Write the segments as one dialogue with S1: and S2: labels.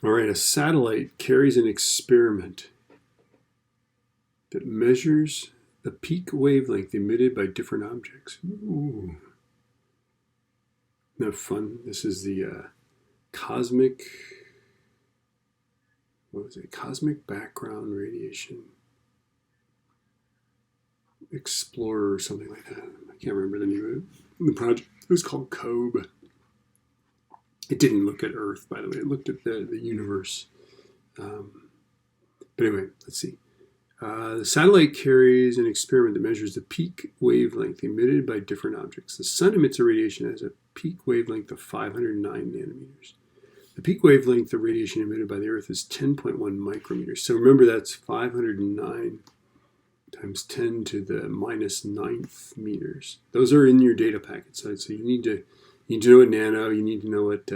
S1: All right, a satellite carries an experiment that measures the peak wavelength emitted by different objects. Ooh. Isn't that fun? This is the cosmic, what was it? Cosmic background radiation explorer or something like that. I can't remember the name of it. The project, it was called COBE. It didn't look at Earth, by the way. It looked at the universe. But anyway, let's see. The satellite carries an experiment that measures the peak wavelength emitted by different objects. The sun emits a radiation that has a peak wavelength of 509 nanometers. The peak wavelength of radiation emitted by the Earth is 10.1 micrometers. So remember, that's 509 times 10 to the minus 9th meters. Those are in your data packet. So you need to know what nano, you need to know what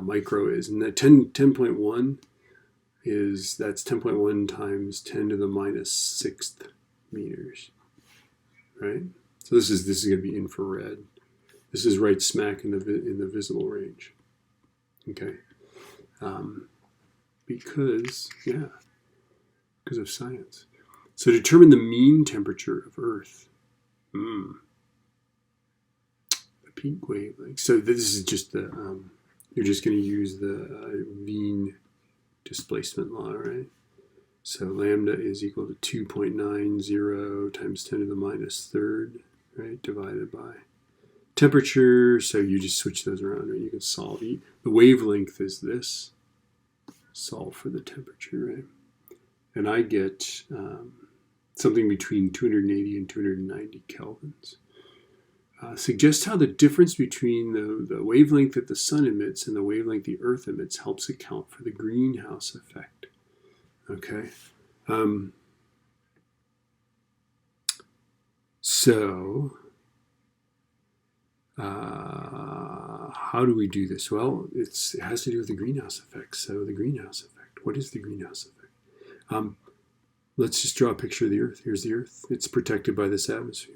S1: micro is. And that 10.1 is, that's 10.1 times 10 to the minus 6th meters, right? So this is going to be infrared. This is right smack in the visible range, okay? Because of science. So determine the mean temperature of Earth. The peak wavelength. So this is just the, you're just going to use the Wien displacement law, right? So lambda is equal to 2.90 times 10 to the minus third, right? Divided by temperature. So you just switch those around, right? You can solve. The wavelength is this. Solve for the temperature, right? And I get something between 280 and 290 kelvins. Suggest how the difference between the wavelength that the sun emits and the wavelength the Earth emits helps account for the greenhouse effect. Okay. How do we do this? Well, it has to do with the greenhouse effect. So the greenhouse effect. What is the greenhouse effect? Let's just draw a picture of the Earth. Here's the Earth. It's protected by this atmosphere.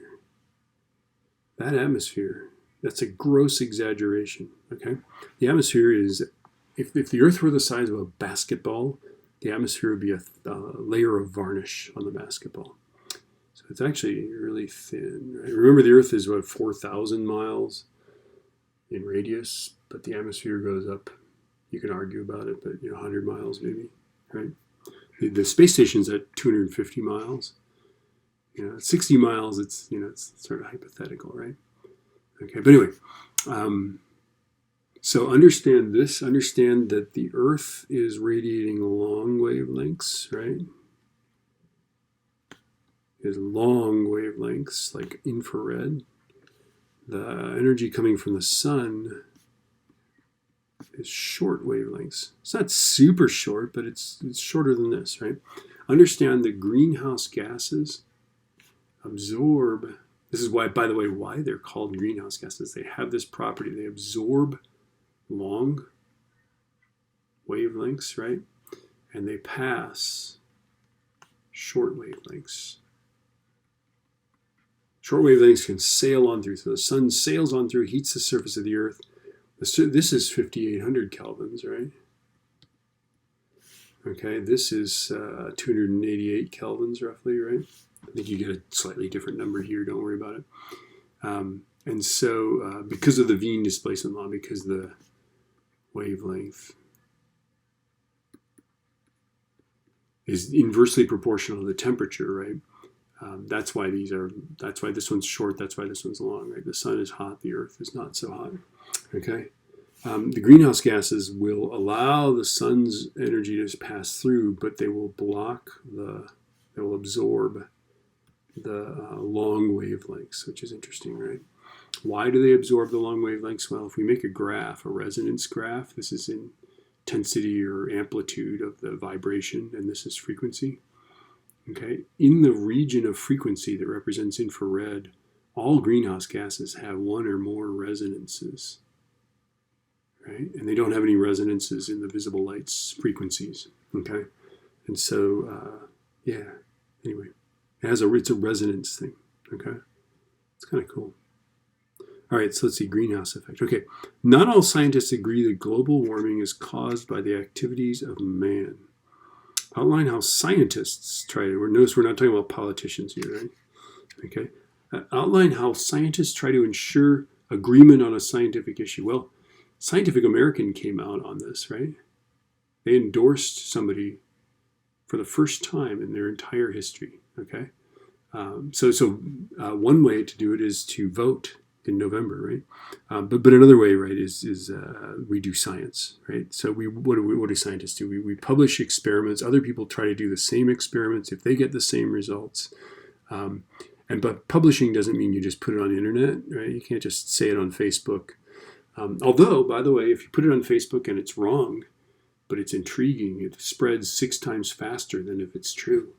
S1: That atmosphere, that's a gross exaggeration, okay? The atmosphere is, if the Earth were the size of a basketball, the atmosphere would be a layer of varnish on the basketball. So it's actually really thin, right? Remember, the Earth is, 4,000 miles in radius, but the atmosphere goes up. You can argue about it, but 100 miles maybe, right? The space station's at 250 miles. 60 miles, it's sort of hypothetical, right? Okay, but anyway, so understand this. Understand that the Earth is radiating long wavelengths, right? Is long wavelengths, like infrared. The energy coming from the sun is short wavelengths. It's not super short, but it's shorter than this, right? Understand that greenhouse gases absorb, this is why, by the way, why they're called greenhouse gases. They have this property. They absorb long wavelengths, right? And they pass short wavelengths. Short wavelengths can sail on through. So the sun sails on through, heats the surface of the Earth. This is 5,800 kelvins, right? Okay, this is 288 kelvins roughly, right? I think you get a slightly different number here. Don't worry about it. And so because of the Wien displacement law, because the wavelength is inversely proportional to the temperature, right? That's why this one's short. That's why this one's long, right? The sun is hot. The Earth is not so hot. Okay. The greenhouse gases will allow the sun's energy to pass through, but they will they will absorb the long wavelengths, which is interesting, right? Why do they absorb the long wavelengths? Well, if we make a graph, a resonance graph, this is intensity or amplitude of the vibration, and this is frequency. Okay, in the region of frequency that represents infrared, all greenhouse gases have one or more resonances, right? And they don't have any resonances in the visible light's frequencies, okay? And so, anyway, it's a resonance thing, okay? It's kind of cool. All right, so let's see, greenhouse effect. Okay, not all scientists agree that global warming is caused by the activities of man. Outline how scientists try to, notice we're not talking about politicians here, right? Okay. Outline how scientists try to ensure agreement on a scientific issue. Well, Scientific American came out on this, right? They endorsed somebody for the first time in their entire history, okay? One way to do it is to vote in November, right? But another way, right, is we do science, right? So what do scientists do? We publish experiments. Other people try to do the same experiments if they get the same results. But publishing doesn't mean you just put it on the internet, right? You can't just say it on Facebook. Although, by the way, if you put it on Facebook and it's wrong, but it's intriguing, it spreads 6 times faster than if it's true,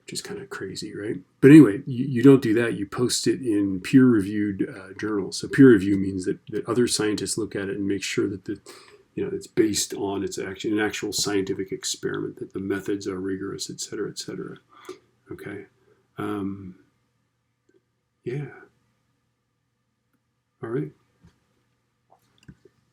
S1: which is kind of crazy, right? But anyway, you don't do that. You post it in peer-reviewed journals. So peer review means that other scientists look at it and make sure that it's based on an actual scientific experiment, that the methods are rigorous, et cetera, et cetera. Okay. Yeah. All right.